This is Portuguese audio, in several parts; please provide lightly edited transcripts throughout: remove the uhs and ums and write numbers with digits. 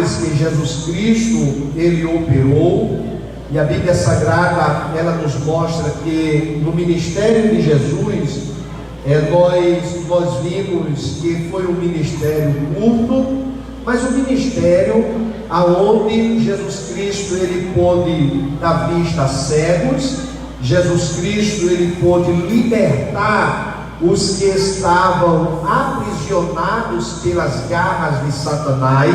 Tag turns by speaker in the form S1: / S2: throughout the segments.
S1: milagres que Jesus Cristo ele operou, e a Bíblia Sagrada ela nos mostra que no ministério de Jesus nós vimos que foi um ministério curto, mas um ministério aonde Jesus Cristo ele pôde dar vista a cegos, Jesus Cristo ele pôde libertar os que estavam aprisionados pelas garras de Satanás.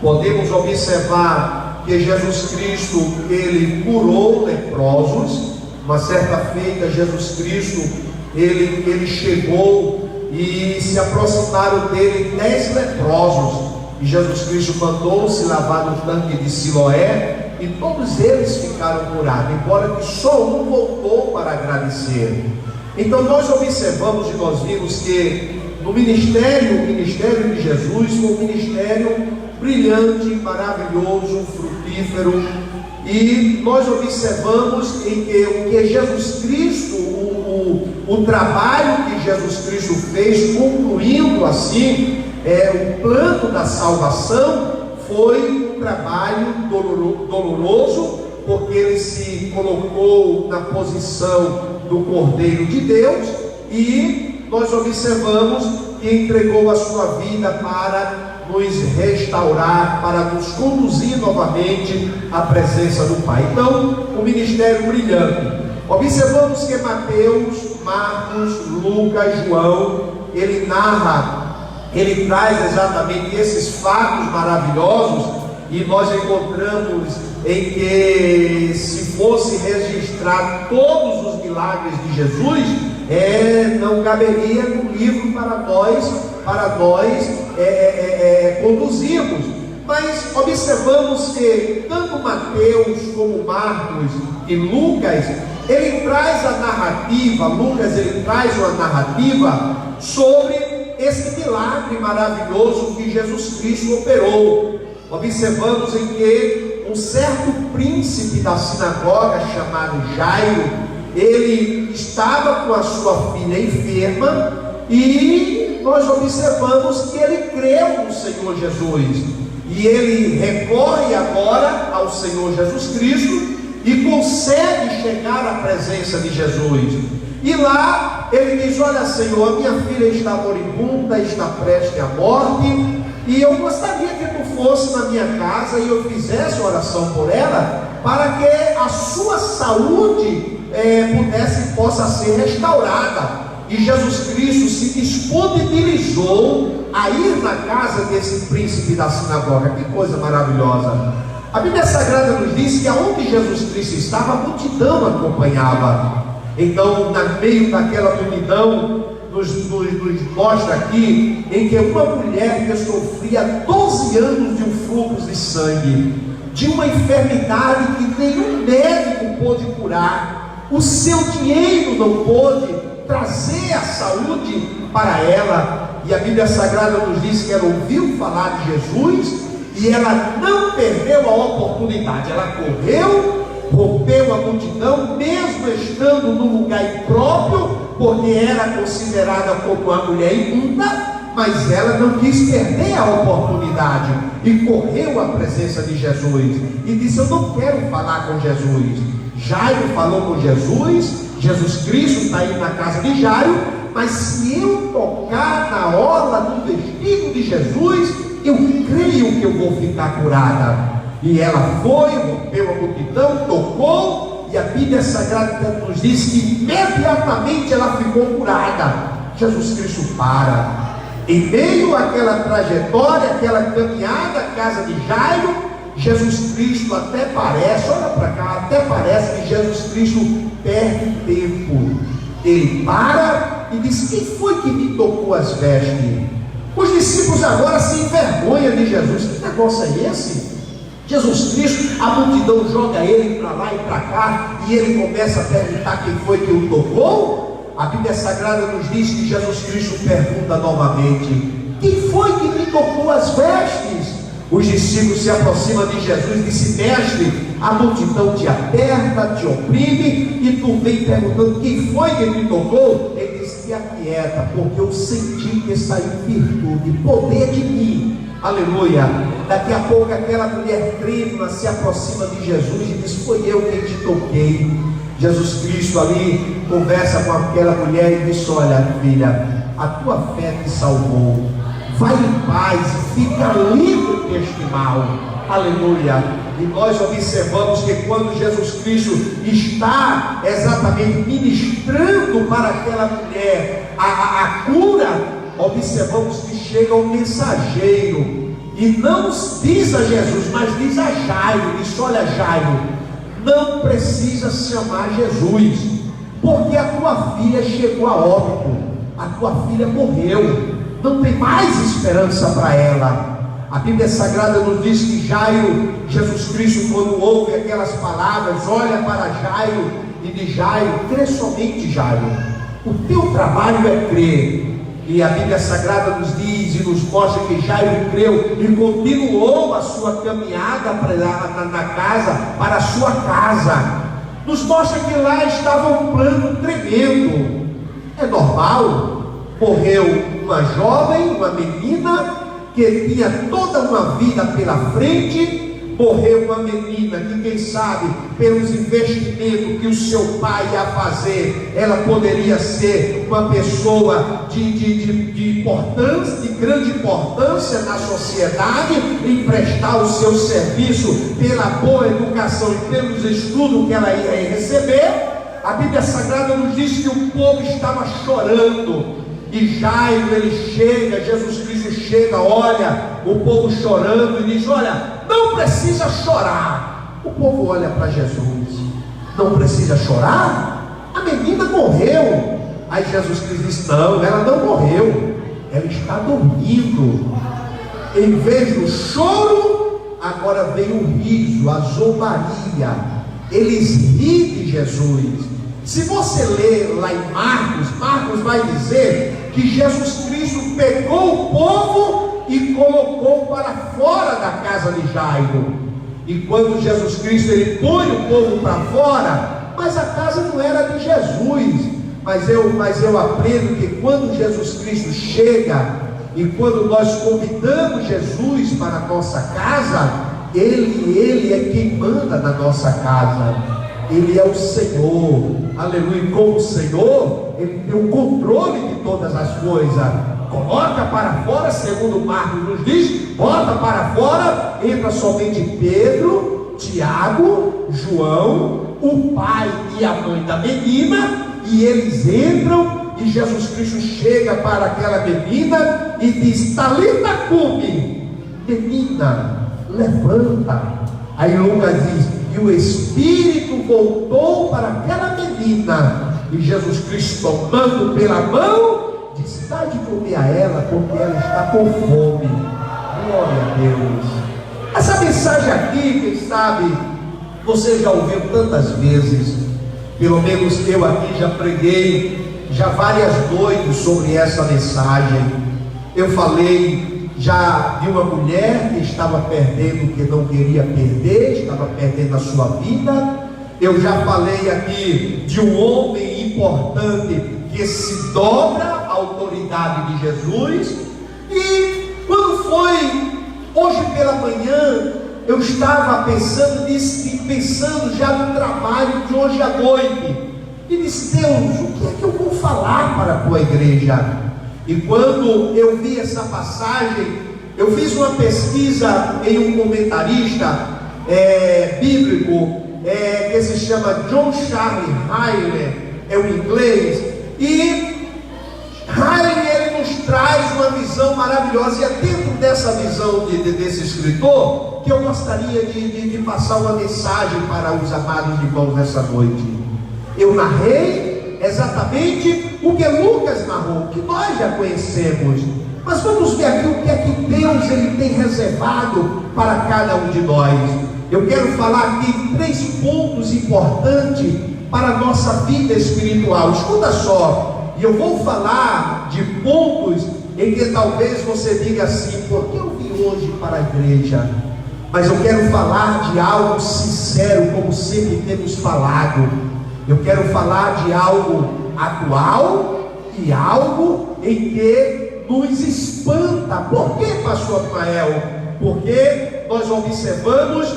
S1: Podemos observar que Jesus Cristo ele curou leprosos. Uma certa feita Jesus Cristo ele chegou e se aproximaram dele 10 leprosos, e Jesus Cristo mandou se lavar no tanque de Siloé, e todos eles ficaram curados, embora que só um voltou para agradecer. Então nós observamos e nós vimos que no ministério, o ministério de Jesus foi um ministério brilhante, maravilhoso, frutífero, e nós observamos em que o que Jesus Cristo, o trabalho que Jesus Cristo fez, concluindo assim o plano da salvação, foi um trabalho doloroso, porque ele se colocou na posição do Cordeiro de Deus, e nós observamos que entregou a sua vida para nos restaurar, para nos conduzir novamente à presença do Pai. Então, um ministério brilhante. Observamos que Mateus, Marcos, Lucas, João, ele traz exatamente esses fatos maravilhosos, e nós encontramos em que, se fosse registrar todos os milagres de Jesus, não caberia no livro para nós conduzirmos. Mas observamos que tanto Mateus como Marcos e Lucas, ele traz a narrativa, Lucas ele traz uma narrativa sobre esse milagre maravilhoso que Jesus Cristo operou. Observamos em que um certo príncipe da sinagoga chamado Jairo, ele estava com a sua filha enferma, e nós observamos que ele creu no Senhor Jesus, e ele recorre agora ao Senhor Jesus Cristo e consegue chegar à presença de Jesus. E lá ele diz: olha, Senhor, a minha filha está moribunda, está prestes à morte, e eu gostaria que tu fosse na minha casa e eu fizesse oração por ela, para que a sua saúde possa ser restaurada. E Jesus Cristo se disponibilizou a ir na casa desse príncipe da sinagoga. Que coisa maravilhosa! A Bíblia Sagrada nos diz que aonde Jesus Cristo estava, a multidão acompanhava. Então, no meio daquela multidão, nos mostra aqui em que uma mulher que sofria 12 anos de um fluxo de sangue, de uma enfermidade que nenhum médico pôde curar, o seu dinheiro não pôde trazer a saúde para ela, e a Bíblia Sagrada nos diz que ela ouviu falar de Jesus, e ela não perdeu a oportunidade, ela correu, rompeu a multidão, mesmo estando num lugar impróprio, porque era considerada como uma mulher imunda, mas ela não quis perder a oportunidade, e correu à presença de Jesus, e disse: eu não quero falar com Jesus. Jairo falou com Jesus, Jesus Cristo está aí na casa de Jairo, mas se eu tocar na orla do vestido de Jesus, eu creio que eu vou ficar curada. E ela foi, rompeu a multidão, tocou, e a Bíblia Sagrada nos diz que imediatamente ela ficou curada. Jesus Cristo para, em meio àquela trajetória, aquela caminhada à casa de Jairo, Jesus Cristo até parece, olha para cá, até parece que Jesus Cristo perde tempo. Ele para e diz: quem foi que me tocou as vestes? Os discípulos agora se envergonham de Jesus. Que negócio é esse? Jesus Cristo, a multidão joga ele para lá e para cá, e ele começa a perguntar quem foi que o tocou. A Bíblia Sagrada nos diz que Jesus Cristo pergunta novamente: quem foi que me tocou as vestes? Os discípulos se aproximam de Jesus e dizem: mestre, a multidão te aperta, te oprime, e tu vem perguntando quem foi que me tocou? Ele disse: se aquieta, porque eu senti que saiu virtude, poder de mim. Aleluia. Daqui a pouco aquela mulher trêmula se aproxima de Jesus e diz: foi eu quem te toquei. Jesus Cristo ali conversa com aquela mulher e diz: olha, filha, a tua fé te salvou, vai em paz e fica livre deste mal. Aleluia. E nós observamos que quando Jesus Cristo está exatamente ministrando para aquela mulher a cura, observamos que chega um mensageiro e não diz a Jesus, mas diz a Jairo, diz: olha, Jairo, não precisa chamar Jesus, porque a tua filha chegou a óbito, a tua filha morreu, não tem mais esperança para ela. A Bíblia Sagrada nos diz que Jairo, Jesus Cristo, quando ouve aquelas palavras, olha para Jairo e diz: Jairo, crê somente, Jairo, o teu trabalho é crer. E a Bíblia Sagrada nos diz e nos mostra que Jairo creu e continuou a sua caminhada na casa, para a sua casa. Nos mostra que lá estava um plano tremendo. É normal, morreu uma jovem, uma menina que tinha toda uma vida pela frente. Morreu uma menina que, quem sabe, pelos investimentos que o seu pai ia fazer, ela poderia ser uma pessoa de importância, de grande importância na sociedade, emprestar o seu serviço pela boa educação e pelos estudos que ela ia receber. A Bíblia Sagrada nos diz que o povo estava chorando. E Jairo, ele chega, Jesus Cristo chega, olha o povo chorando e diz: olha, não precisa chorar. O povo olha para Jesus: não precisa chorar? A menina morreu. Aí Jesus Cristo diz: não, ela não morreu, ela está dormindo. Em vez do choro, agora vem o riso, a zombaria. Eles riem de Jesus. Se você ler lá em Marcos vai dizer que Jesus Cristo pegou o povo e colocou para fora da casa de Jairo. E quando Jesus Cristo ele põe o povo para fora, mas a casa não era de Jesus. Mas eu aprendo que quando Jesus Cristo chega e quando nós convidamos Jesus para a nossa casa, Ele é quem manda na nossa casa. Ele é o Senhor, aleluia. E como Senhor, Ele tem o controle de todas as coisas. Coloca para fora, segundo Marcos nos diz, bota para fora, entra somente Pedro, Tiago, João, o pai e a mãe da menina, e eles entram, e Jesus Cristo chega para aquela menina e diz: Talita cumi, menina, levanta. Aí Lucas diz: e o Espírito voltou para aquela menina, e Jesus Cristo, tomando pela mão, disse: dá de comer a ela, porque ela está com fome. Glória a Deus. Essa mensagem aqui, quem sabe, você já ouviu tantas vezes. Pelo menos eu aqui já preguei já várias noites sobre essa mensagem. Eu falei já de uma mulher que estava perdendo o que não queria perder, estava perdendo a sua vida. Eu já falei aqui de um homem importante que se dobra à autoridade de Jesus. E quando foi hoje pela manhã, eu estava pensando já no trabalho de hoje à noite, e disse: Deus, o que é que eu vou falar para a tua igreja? E quando eu vi essa passagem, eu fiz uma pesquisa em um comentarista bíblico, que se chama John Charles Riley, é o inglês, e Riley ele nos traz uma visão maravilhosa, e é dentro dessa visão desse escritor que eu gostaria de passar uma mensagem para os amados irmãos nessa noite. Eu narrei exatamente o que Lucas narrou, que nós já conhecemos, mas vamos ver aqui o que é que Deus ele tem reservado para cada um de nós. Eu quero falar aqui 3 pontos importantes para a nossa vida espiritual. Escuta só, e eu vou falar de pontos em que talvez você diga assim: por que eu vim hoje para a igreja? Mas eu quero falar de algo sincero, como sempre temos falado. Eu quero falar de algo atual e algo em que nos espanta. Por que, pastor Abimael? Porque nós observamos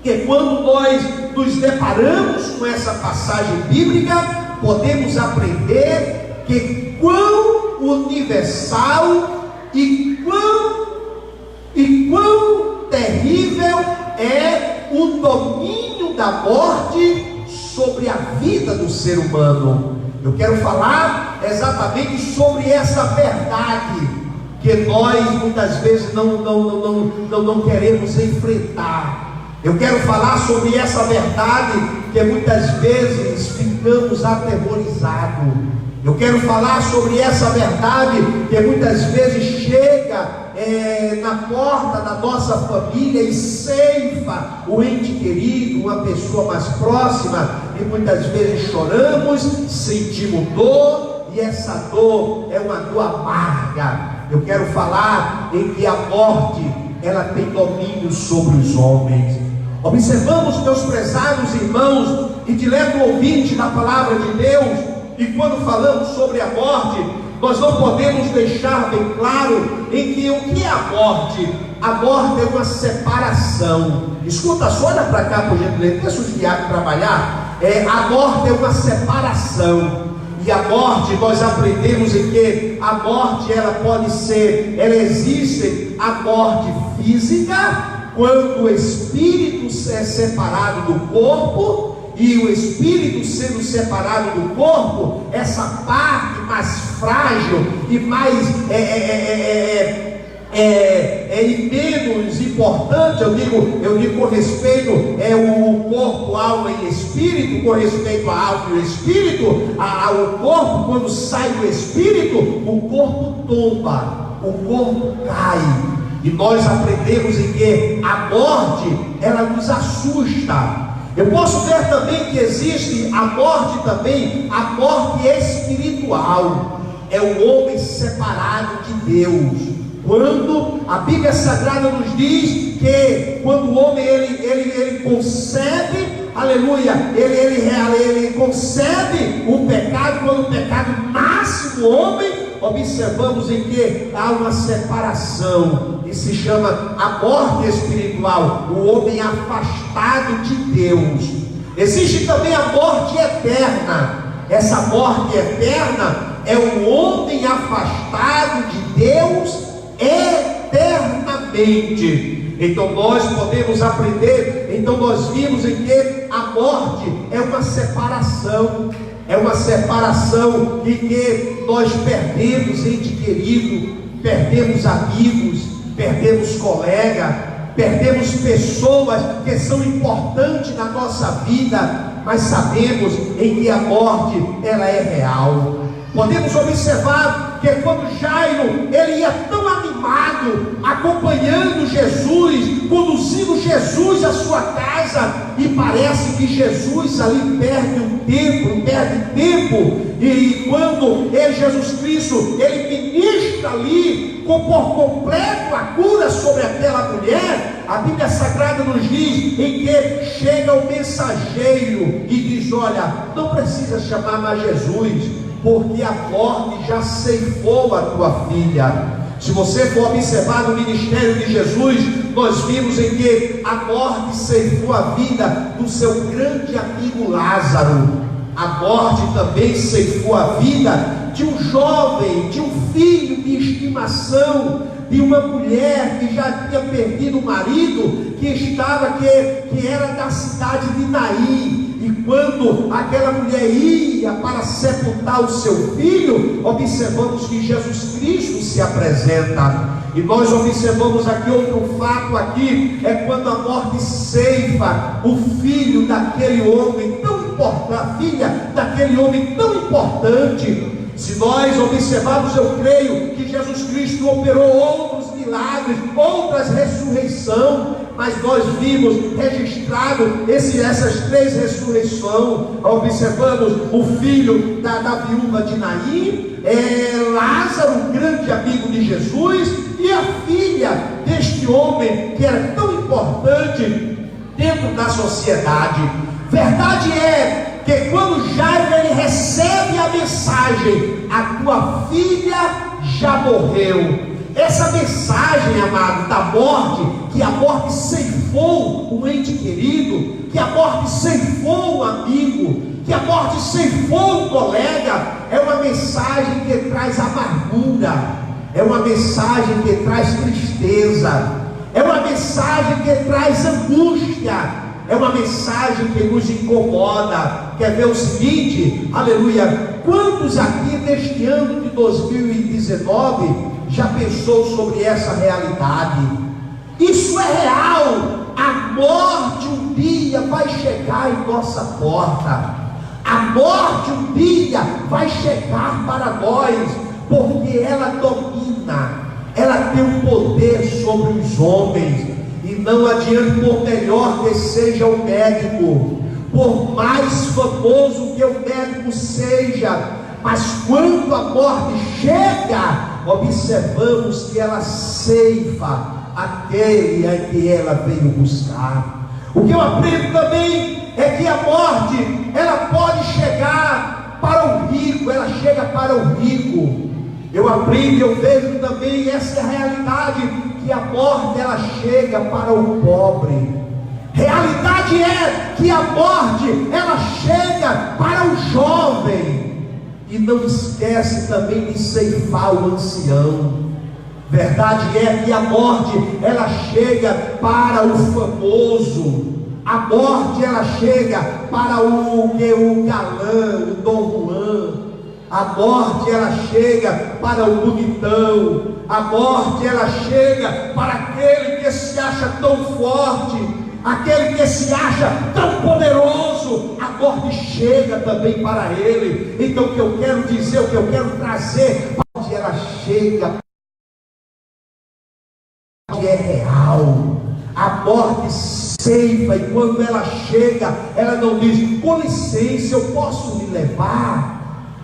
S1: que quando nós nos deparamos com essa passagem bíblica, podemos aprender que quão universal e quão terrível é o domínio da morte sobre a vida do ser humano. Eu quero falar exatamente sobre essa verdade que nós muitas vezes não queremos enfrentar. Eu quero falar sobre essa verdade que muitas vezes ficamos aterrorizados. Eu quero falar sobre essa verdade que muitas vezes chega na porta da nossa família e ceifa o ente querido, uma pessoa mais próxima, e muitas vezes choramos, sentimos dor, e essa dor é uma dor amarga. Eu quero falar em que a morte, ela tem domínio sobre os homens. Observamos, meus prezados irmãos e dileto ouvinte da palavra de Deus, e quando falamos sobre a morte, nós não podemos deixar bem claro em que o que é a morte? A morte é uma separação. Escuta só, olha para cá por gentileza, deixa os diáconos trabalhar. A morte é uma separação. E a morte, nós aprendemos em que a morte, ela pode ser, ela existe a morte física, quando o espírito é separado do corpo. E o espírito sendo separado do corpo, essa parte mais frágil e mais e menos importante, eu digo com respeito o corpo, alma e espírito, com respeito à alma e o espírito, o corpo, quando sai do espírito, o corpo tomba, o corpo cai. E nós aprendemos em que a morte, ela nos assusta. Eu posso ver também que existe a morte também, a morte espiritual. É o homem separado de Deus. Quando a Bíblia Sagrada nos diz que quando o homem ele concebe, aleluia, ele concebe o pecado, quando o pecado nasce no homem, observamos em que há uma separação, e se chama a morte espiritual, o homem afastado de Deus. Existe também a morte eterna. Essa morte eterna é o homem afastado de Deus eternamente. Então nós podemos aprender, então nós vimos em que a morte é uma separação. É uma separação em que nós perdemos ente querido, perdemos amigos, perdemos colegas, perdemos pessoas que são importantes na nossa vida, mas sabemos em que a morte, ela é real. Podemos observar que quando Jairo, ele ia tão animado, acompanhando Jesus, conduzindo Jesus à sua casa, e parece que Jesus ali perde tempo, e quando Jesus Cristo, ele ministra ali, por completo a cura sobre aquela mulher, a Bíblia Sagrada nos diz em que chega o mensageiro e diz: olha, não precisa chamar mais Jesus, porque a morte já ceifou a tua filha. Se você for observar no ministério de Jesus, nós vimos em que a morte ceifou a vida do seu grande amigo Lázaro. A morte também ceifou a vida de um jovem, de um filho de estimação, de uma mulher que já tinha perdido o marido, que era da cidade de Naim. E quando aquela mulher ia para sepultar o seu filho, observamos que Jesus Cristo se apresenta. E nós observamos aqui outro fato aqui, é quando a morte ceifa o filho daquele homem tão importante, a filha daquele homem tão importante. Se nós observarmos, eu creio que Jesus Cristo operou outros milagres, outras ressurreições, mas nós vimos registrado essas três ressurreições. Observamos o filho da viúva de Naim, Lázaro, um grande amigo de Jesus, e a filha deste homem que era tão importante dentro da sociedade. Verdade é que quando Jairo ele recebe a mensagem: a tua filha já morreu, Essa mensagem, amado, da morte, que a morte ceifou um ente querido, que a morte ceifou um amigo, que a morte ceifou um colega, é uma mensagem que traz amargura, é uma mensagem que traz tristeza, é uma mensagem que traz angústia, é uma mensagem que nos incomoda. Quer ver o seguinte? Aleluia! Quantos aqui neste ano de 2019 já pensou sobre essa realidade? Isso é real. A morte um dia vai chegar em nossa porta. A morte um dia vai chegar para nós, porque ela domina, ela tem o poder sobre os homens. E não adianta, por melhor que seja o médico, por mais famoso que o médico seja, mas quando a morte chega, observamos que ela ceifa aquele a que ela veio buscar. O que eu aprendo também é que a morte, ela pode chegar para o rico, ela chega para o rico. Eu aprendo, eu vejo também essa realidade, que a morte ela chega para o pobre. Realidade é que a morte ela chega para o jovem, e não esquece também de ceifar o ancião. Verdade é que a morte ela chega para o famoso. A morte ela chega para o galã, o Dom Juan. A morte ela chega para o bonitão. A morte ela chega para aquele que se acha tão forte, aquele que se acha tão poderoso. A morte chega também para ele. Então o que eu quero dizer, o que eu quero trazer, a morte ela chega, que é real. A morte ceifa, e quando ela chega, ela não diz: com licença, eu posso lhe levar.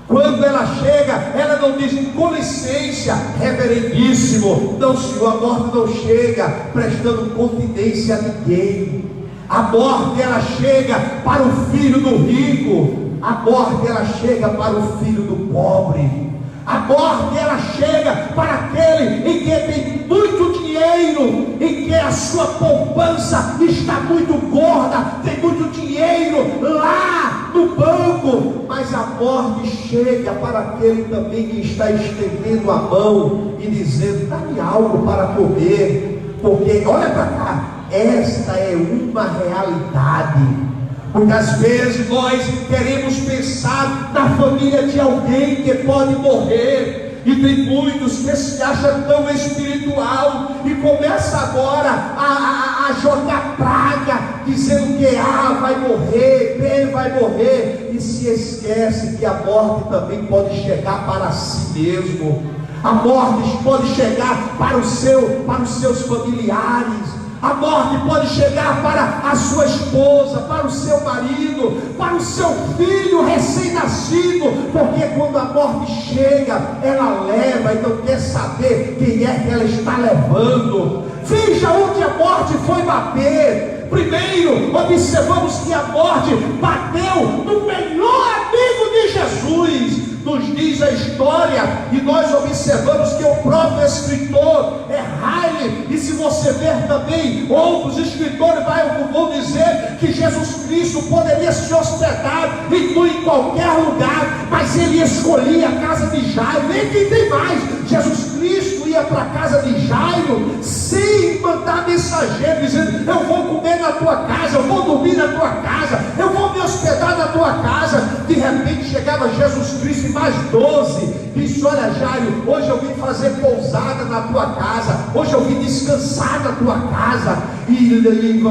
S1: Quando ela chega, ela não diz: com licença, reverendíssimo. Não, senhor, a morte não chega prestando confidência a ninguém. A morte ela chega para o filho do rico. A morte ela chega para o filho do pobre. A morte ela chega para aquele em que tem muito dinheiro, em que a sua poupança está muito gorda, tem muito dinheiro lá no banco, mas a morte chega para aquele também que está estendendo a mão e dizendo: dá-me algo para comer, porque olha para cá, esta é uma realidade. Muitas vezes nós queremos pensar na família de alguém que pode morrer, e tem muitos que se acham tão espiritual e começa agora a jogar praga, dizendo que A vai morrer, B vai morrer, e se esquece que a morte também pode chegar para si mesmo. A morte pode chegar para os seus familiares. A morte pode chegar para a sua esposa, para o seu marido, para o seu filho recém-nascido, porque quando a morte chega, ela leva e não quer saber quem é que ela está levando. Veja onde a morte foi bater. Primeiro, observamos que a morte bateu no melhor amigo de Jesus. Nos diz a história, e nós observamos que o próprio escritor é Riley, e se você ver também outros escritores vão dizer que Jesus Cristo poderia se hospedar em qualquer lugar, mas ele escolhia a casa de Jairo. Nem quem tem mais, Jesus Cristo ia para a casa de Jairo sem mandar mensageiro dizendo: eu vou comer na tua casa, eu vou dormir na tua casa, eu vou me hospedar na tua casa. De repente chegava Jesus Cristo e mais 12, disse: olha, Jairo, hoje eu vim fazer pousada na tua casa, hoje eu vim descansar na tua casa, e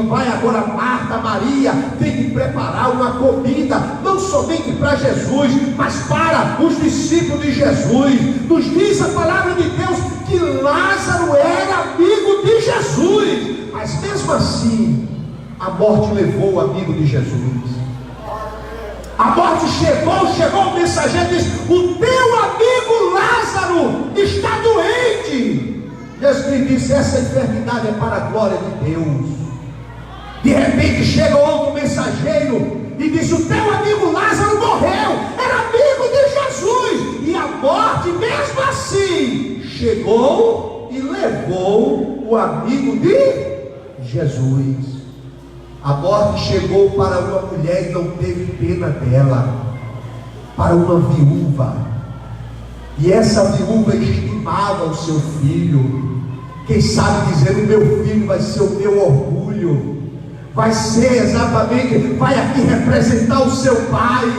S1: vai agora Marta, Maria, tem que preparar uma comida, não somente para Jesus, mas para os discípulos de Jesus. Nos diz a palavra de Deus que Lázaro era amigo de Jesus, mas mesmo assim a morte levou o amigo de Jesus. A morte chegou o mensageiro e disse: o teu amigo Lázaro está doente. Jesus disse: essa enfermidade é para a glória de Deus. De repente chega outro mensageiro e disse: o teu amigo Lázaro morreu, era amigo de Jesus. E a morte mesmo assim chegou e levou o amigo de Jesus. A morte chegou para uma mulher e não teve pena dela, para uma viúva, e essa viúva estimava o seu filho. Quem sabe dizer: o meu filho vai ser o meu orgulho, vai ser exatamente, vai aqui representar o seu pai.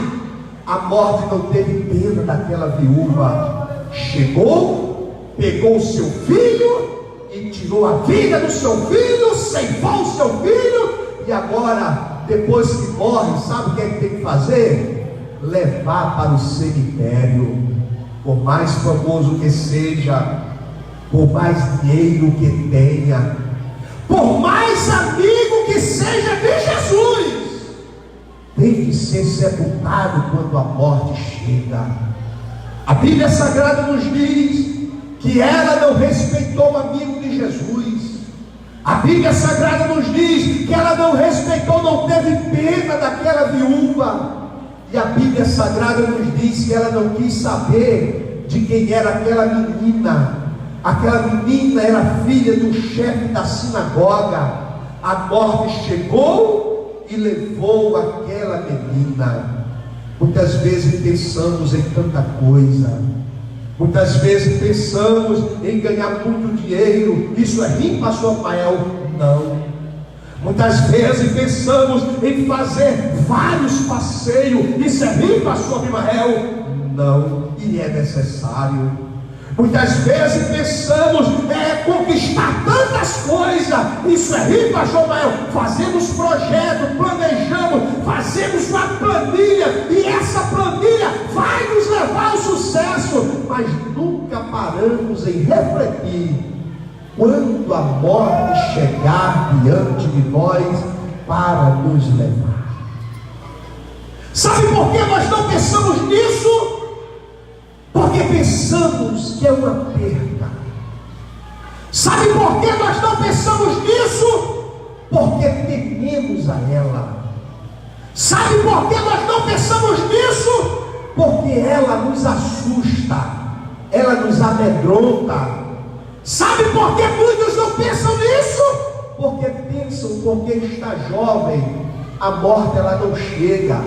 S1: A morte não teve pena daquela viúva, chegou, pegou o seu filho e tirou a vida do seu filho, ceifou o seu filho. E agora, depois que morre, sabe o que é que tem que fazer? Levar para o cemitério. Por mais famoso que seja, por mais dinheiro que tenha, por mais amigo que seja de Jesus, tem que ser sepultado quando a morte chega. A Bíblia Sagrada nos diz que ela não respeitou o amigo de Jesus. A Bíblia Sagrada nos diz que ela não respeitou, não teve pena daquela viúva. E a Bíblia Sagrada nos diz que ela não quis saber de quem era aquela menina. Aquela menina era filha do chefe da sinagoga. A morte chegou e levou aquela menina. Muitas vezes pensamos em tanta coisa. Muitas vezes pensamos em ganhar muito dinheiro. Isso é rir, pastor Rafael? Não. Muitas vezes pensamos em fazer vários passeios. Isso é rir, pastor Rafael? Não. E é necessário. Muitas vezes pensamos em conquistar tantas coisas. Isso é rir, pastor Rafael? Fazemos projetos, planejamos, fazemos uma planilha, e essa planilha vai nos levar ao sucesso, mas nunca paramos em refletir quando a morte chegar diante de nós para nos levar. Sabe por que nós não pensamos nisso? Porque pensamos que é uma perda. Sabe por que nós não pensamos nisso? Porque tememos a ela. Sabe por que nós não pensamos nisso? Porque ela nos assusta, ela nos amedronta. Sabe por que muitos não pensam nisso? Porque pensam, porque está jovem, a morte ela não chega.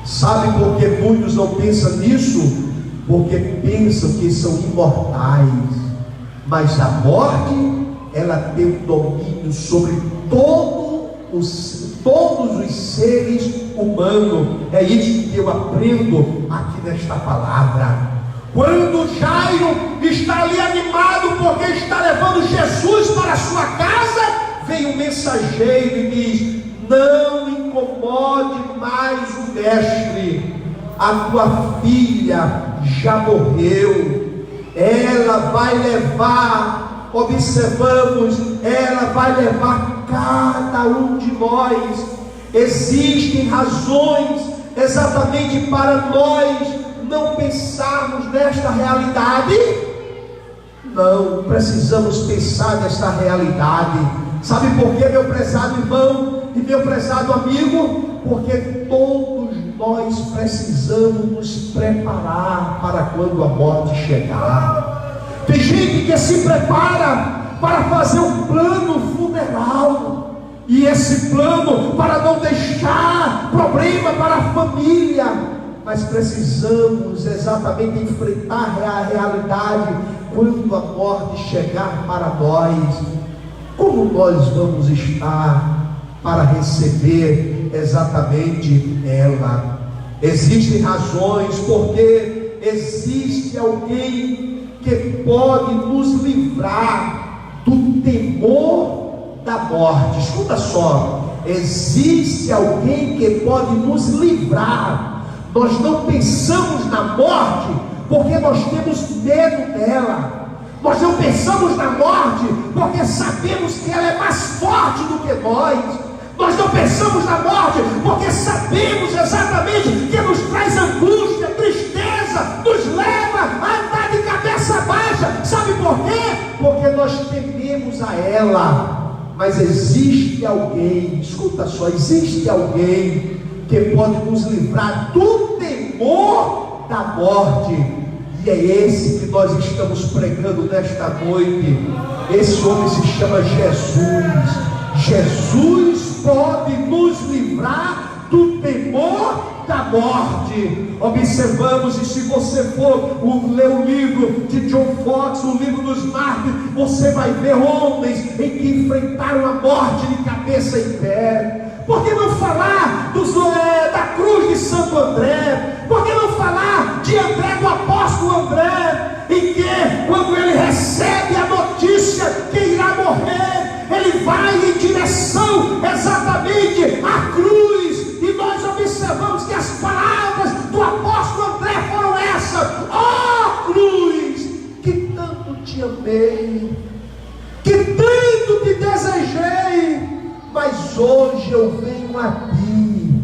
S1: Sabe por que muitos não pensam nisso? Porque pensam que são imortais. Mas a morte, ela tem um domínio sobre todos os seres humanos. É isso que eu aprendo aqui nesta palavra. Quando Jairo está ali animado porque está levando Jesus para a sua casa, vem um mensageiro e diz: não incomode mais o mestre, a tua filha já morreu, ela vai levar, observamos, ela vai levar cada um de nós. Existem razões exatamente para nós não pensarmos nesta realidade. Não precisamos pensar nesta realidade. Sabe por quê, meu prezado irmão e meu prezado amigo? Porque todos nós precisamos nos preparar para quando a morte chegar. Tem gente que se prepara para fazer um plano funeral, e esse plano para não deixar problema para a família. Mas precisamos exatamente enfrentar a realidade quando a morte chegar para nós. Como nós vamos estar para receber exatamente ela? Existem razões, porque existe alguém que pode nos livrar do temor da morte. Escuta só, existe alguém que pode nos livrar. Nós não pensamos na morte porque nós temos medo dela. Nós não pensamos na morte porque sabemos que ela é mais forte do que nós. Nós não pensamos na morte porque sabemos exatamente que nos traz angústia, tristeza, nos leva a andar de cabeça baixa. Sabe por quê? Porque nós tememos a ela. Mas existe alguém, escuta só, existe alguém que pode nos livrar do temor da morte. E é esse que nós estamos pregando nesta noite. Esse homem se chama Jesus. Jesus pode nos livrar do temor da morte. Observamos, e se você for ler o livro de John Fox, o livro dos mártires, você vai ver homens em que enfrentaram a morte de cabeça em pé. Por que não falar da cruz de Santo André? Por que não falar de André, do apóstolo André, em que quando ele recebe a notícia que irá morrer, ele vai em direção exatamente à cruz, e nós observamos que as palavras do apóstolo André foram essas: ó cruz, que tanto te amei, que tanto te desejei, mas hoje eu venho a ti.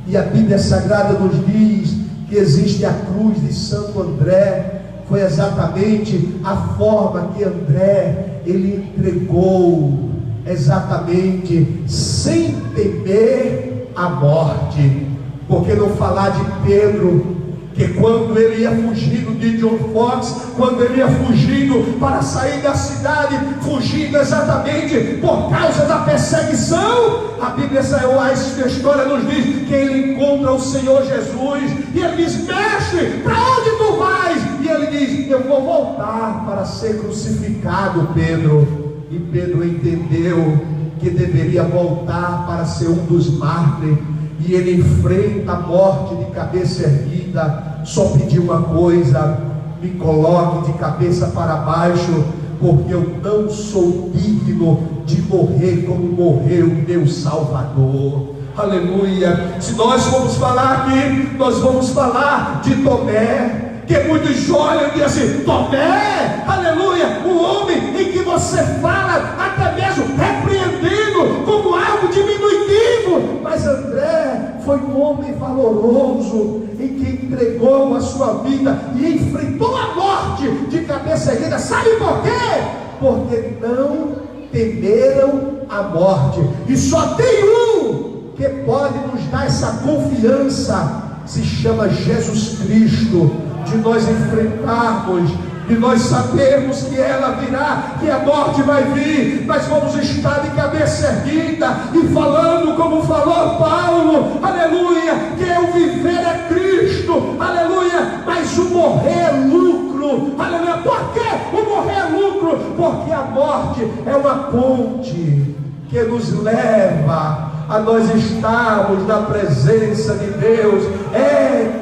S1: E a Bíblia Sagrada nos diz que existe a cruz de Santo André. Foi exatamente a forma que André, ele entregou, exatamente sem temer a morte. Por que não falar de Pedro, que quando ele ia fugindo, de John Fox, quando ele ia fugindo para sair da cidade, fugindo exatamente por causa da perseguição, a Bíblia, a história nos diz que ele encontra o Senhor Jesus, e ele diz: mestre, para onde tu vais? E ele diz: eu vou voltar para ser crucificado, Pedro. E Pedro entendeu que deveria voltar para ser um dos mártires, e ele enfrenta a morte de cabeça erguida. Só pediu uma coisa: me coloque de cabeça para baixo, porque eu não sou digno de morrer como morreu meu Salvador. Aleluia. Se nós formos falar aqui, nós vamos falar de Tomé, que muitos olham e dizem assim: Tomé, aleluia, o homem em que você fala até mesmo repreendendo como algo diminutivo. Mas André foi um homem valoroso, em que entregou a sua vida e enfrentou a morte de cabeça erguida. Sabe por quê? Porque não temeram a morte. E só tem um que pode nos dar essa confiança, se chama Jesus Cristo, de nós enfrentarmos, de nós sabermos que ela virá, que a morte vai vir, mas vamos estar de cabeça erguida e falando como falou Paulo, aleluia, que o viver é Cristo, aleluia, mas o morrer é lucro, aleluia. Por que o morrer é lucro? Porque a morte é uma ponte que nos leva a nós estarmos na presença de Deus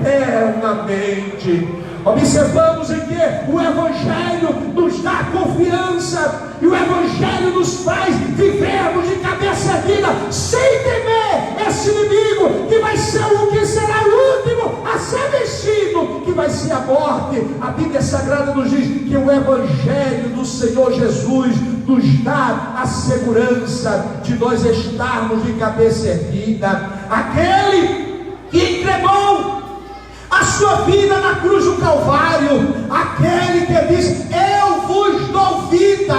S1: eternamente. Observamos em que o Evangelho nos dá confiança, e o Evangelho nos faz vivermos de cabeça erguida, sem temer esse inimigo, que vai ser o que será o último a ser vencido, que vai ser a morte. A Bíblia Sagrada nos diz que o Evangelho do Senhor Jesus nos dá a segurança de nós estarmos de cabeça erguida. Aquele que entregou a sua vida na cruz do Calvário, aquele que diz: eu vos dou vida,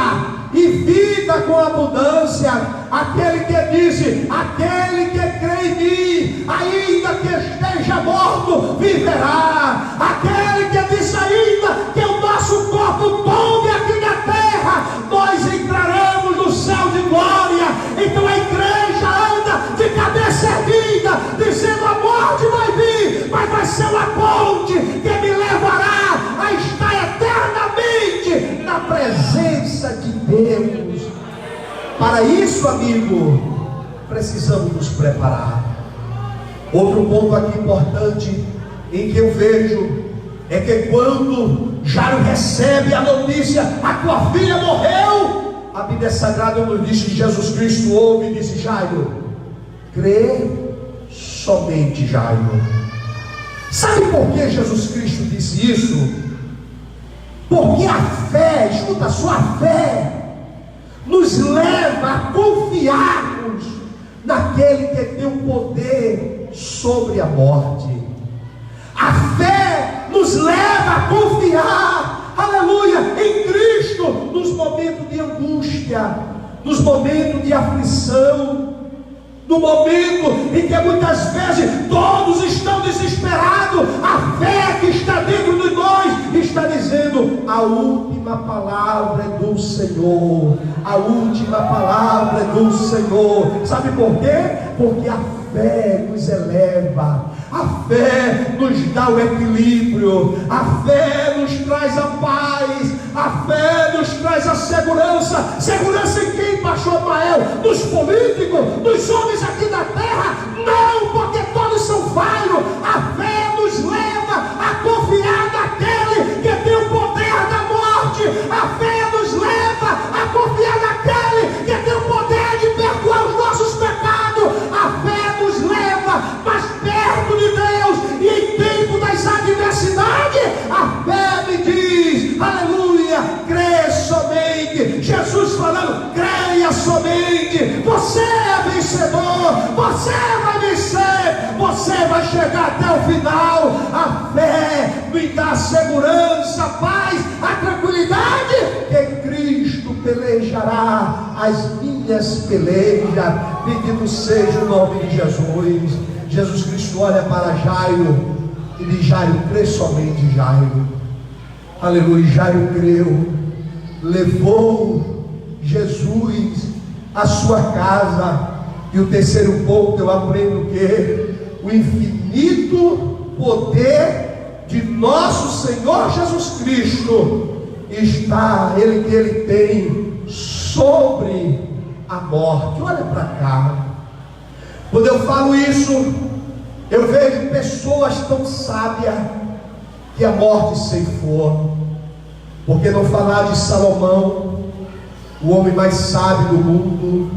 S1: e vida com abundância, aquele que disse: aquele que crê em mim, ainda que esteja morto, viverá, aquele que disse ainda que o nosso corpo tombe aqui na terra, nós entraremos no céu de glória. Então a igreja anda de cabeça erguida, dizendo: a morte vai vir, mas vai ser uma ponte que me levará a estar eternamente na presença de Deus. Para isso, amigo, precisamos nos preparar. Outro ponto aqui importante em que eu vejo é que quando Jairo recebe a notícia: a tua filha morreu, a Bíblia Sagrada nos diz que Jesus Cristo ouve e disse: Jairo, crê somente, Jairo. Sabe por que Jesus Cristo disse isso? Porque a fé, escuta, a sua fé nos leva a confiarmos naquele que tem o poder sobre a morte. A fé nos leva a confiar, aleluia, em Cristo, nos momentos de angústia, nos momentos de aflição, no momento em que muitas vezes todos estão desesperados. A fé que está dentro de nós está dizendo: dizendo: a última palavra é do Senhor, a última palavra é do Senhor. Sabe por quê? Porque a fé nos eleva, a fé nos dá o equilíbrio, a fé nos traz a paz, a fé nos traz a segurança. Segurança em quem, pastor Mael? Nos políticos, nos homens aqui da terra? Não, porque todos são falhos. A fé nos leva a confiar naquele que tem o poder da morte. A fé nos leva a confiar naquele que tem o poder de perdoar os nossos pecados. A fé nos leva mais perto de Deus, e em tempo das adversidades, a fé me diz: aleluia, crê somente. Jesus falando: creia somente. Você é vencedor, você vai vencer, você vai chegar até o final. A fé me dá segurança, a paz, a tranquilidade, que Cristo pelejará as minhas pelejas. Bendito seja o nome de Jesus. Jesus Cristo olha para Jairo e diz: Jairo, crê somente, Jairo. Aleluia. Jairo creu, levou Jesus à sua casa. E o terceiro ponto eu aprendo que o infinito poder de nosso Senhor Jesus Cristo está, ele que ele tem sobre a morte. Olha para cá. Quando eu falo isso, eu vejo pessoas tão sábias que a morte ceifou. Por que não falar de Salomão, o homem mais sábio do mundo?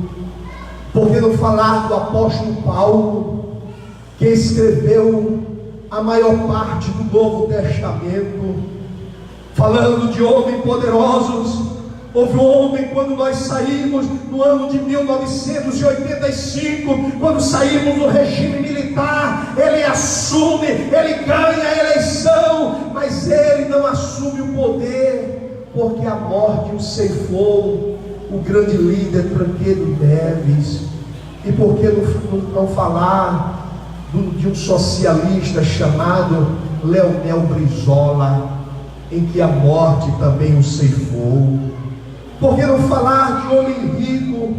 S1: Por que não falar do apóstolo Paulo, que escreveu a maior parte do Novo Testamento, falando de homens poderosos? Houve um homem, quando nós saímos no ano de 1985, quando saímos do regime militar, ele assume, ele ganha a eleição, mas ele não assume o poder, porque a morte o ceifou. O grande líder Tancredo Neves. E por que não falar de um socialista chamado Leonel Brizola, em que a morte também o ceifou? Por que não falar de homem rico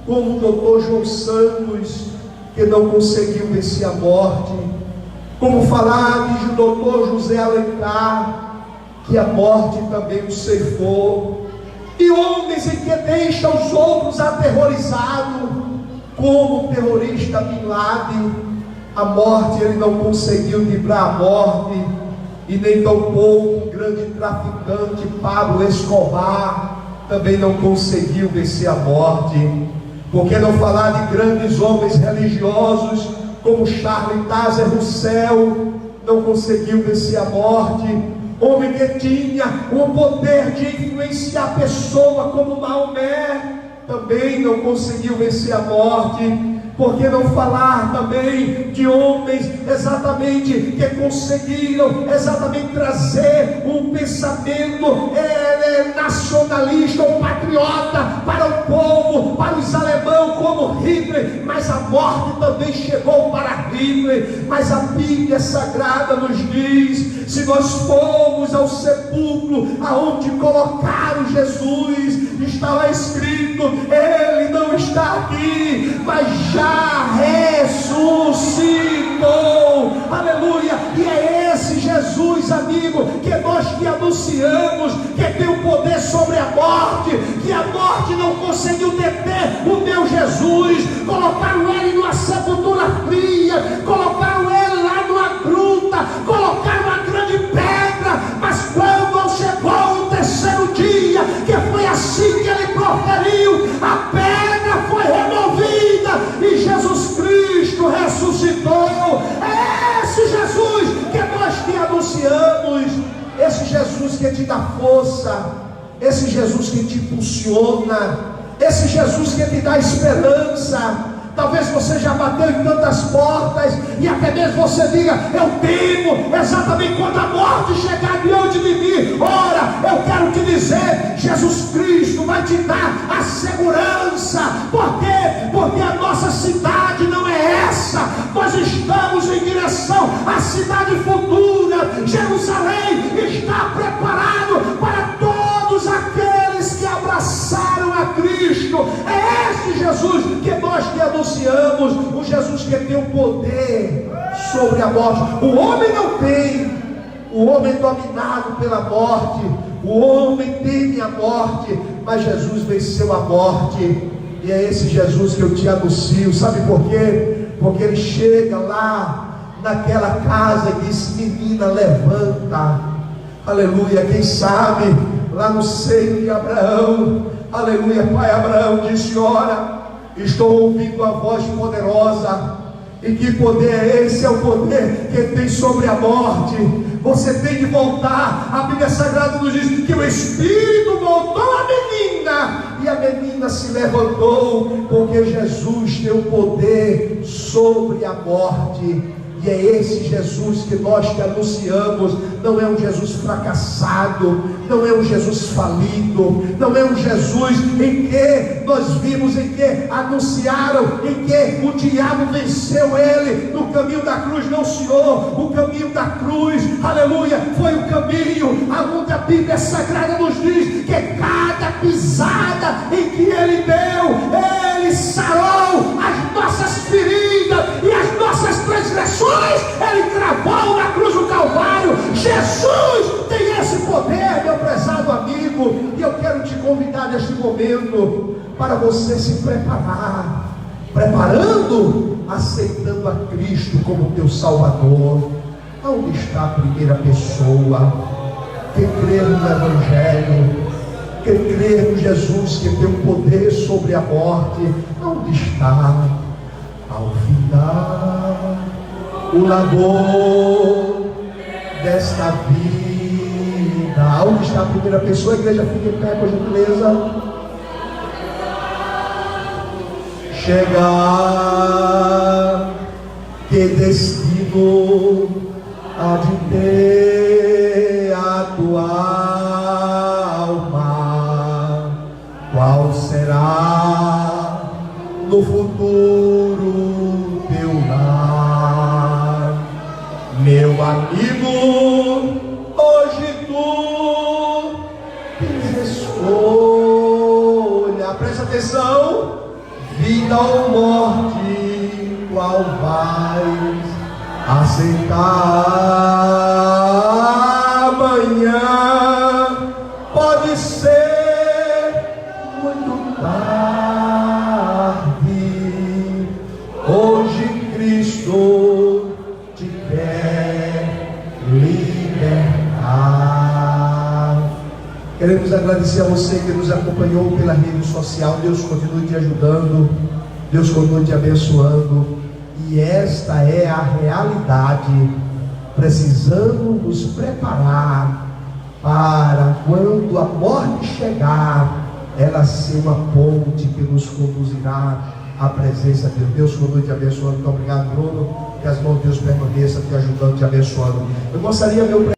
S1: como o doutor João Santos, que não conseguiu vencer a morte? Como falar de doutor José Alencar, que a morte também o ceifou? E homens em que deixam os outros aterrorizados, como o terrorista Bin Laden. A morte ele não conseguiu livrar a morte, e nem tampouco o grande traficante Pablo Escobar também não conseguiu vencer a morte. Por que não falar de grandes homens religiosos como Charles Taze Russell? Não conseguiu vencer a morte. Homem que tinha o poder de influenciar a pessoa como Maomé, também não conseguiu vencer a morte. Por que não falar também de homens exatamente que conseguiram exatamente trazer um pensamento nacionalista ou patriota para o povo, para os alemães, como Hitler? Mas a morte também chegou para Hitler. Mas a Bíblia Sagrada nos diz: se nós formos ao sepulcro aonde colocaram Jesus, está lá escrito: ele não está aqui, mas já ressuscitou. Aleluia. E é esse Jesus, amigo, que nós te anunciamos, que tem o poder sobre a morte, que a morte não conseguiu deter o meu Jesus. Colocaram ele numa sepultura fria, colocaram ele lá numa gruta, colocaram uma grande pedra, mas quando chegou o terceiro dia, que foi assim que ele proferiu, a pedra foi removida e Jesus Cristo ressuscitou. É esse Jesus que nós te anunciamos, esse Jesus que te dá força, esse Jesus que te impulsiona, esse Jesus que te dá esperança. Talvez você já bateu em tantas portas, e até mesmo você diga: eu temo exatamente quando a morte chegar diante de mim. Ora, eu quero te dizer: Jesus Cristo vai te dar a segurança. Por quê? Porque a nossa cidade não é essa. Nós estamos em direção à cidade futura. Jerusalém está preparado anunciamos o Jesus que tem o poder sobre a morte. O homem não tem, o homem é dominado pela morte, o homem teme a morte, mas Jesus venceu a morte. E é esse Jesus que eu te anuncio. Sabe por quê? Porque ele chega lá naquela casa e diz: menina, levanta. Aleluia. Quem sabe lá no seio de Abraão, aleluia, pai Abraão disse: ora, estou ouvindo a voz poderosa. E que poder é esse? É o poder que tem sobre a morte. Você tem que voltar. A Bíblia Sagrada nos diz que o Espírito voltou à menina, e a menina se levantou, porque Jesus tem o poder sobre a morte. E é esse Jesus que nós te anunciamos. Não é um Jesus fracassado, não é um Jesus falido, não é um Jesus em que nós vimos, em que anunciaram, em que o diabo venceu ele no caminho da cruz. Não, Senhor, o caminho da cruz, aleluia, foi o caminho aonde a Bíblia Sagrada nos diz que cada pisada em que ele deu, ele sarou as nossas feridas e as nossas transgressões. Ele cravou na cruz do Calvário. Jesus tem esse poder, meu prezado amigo, e eu quero te convidar neste momento para você se preparar, preparando, aceitando a Cristo como teu Salvador. Onde está a primeira pessoa que crê no Evangelho, que crê no Jesus que tem o poder sobre a morte? Onde está? Ao final, o labor desta vida. Onde está a primeira pessoa? A igreja fica em pé, por gentileza. Chegar, que destino há de ter a tua alma? Qual será no futuro teu lar? Meu amigo, hoje tu tens escolha. Presta atenção. Vida ou morte, qual vais aceitar? Amanhã pode ser muito tarde. Hoje Cristo te quer libertar. Queremos agradecer a você que nos acompanhou pela rede social. Deus continue te ajudando, Deus continue te abençoando. E esta é a realidade. Precisamos nos preparar para quando a morte chegar, ela ser uma ponte que nos conduzirá à presença de Deus. Deus continue te abençoando. Muito obrigado, Bruno. Que as mãos de Deus permaneçam te ajudando, te abençoando. Eu gostaria, meu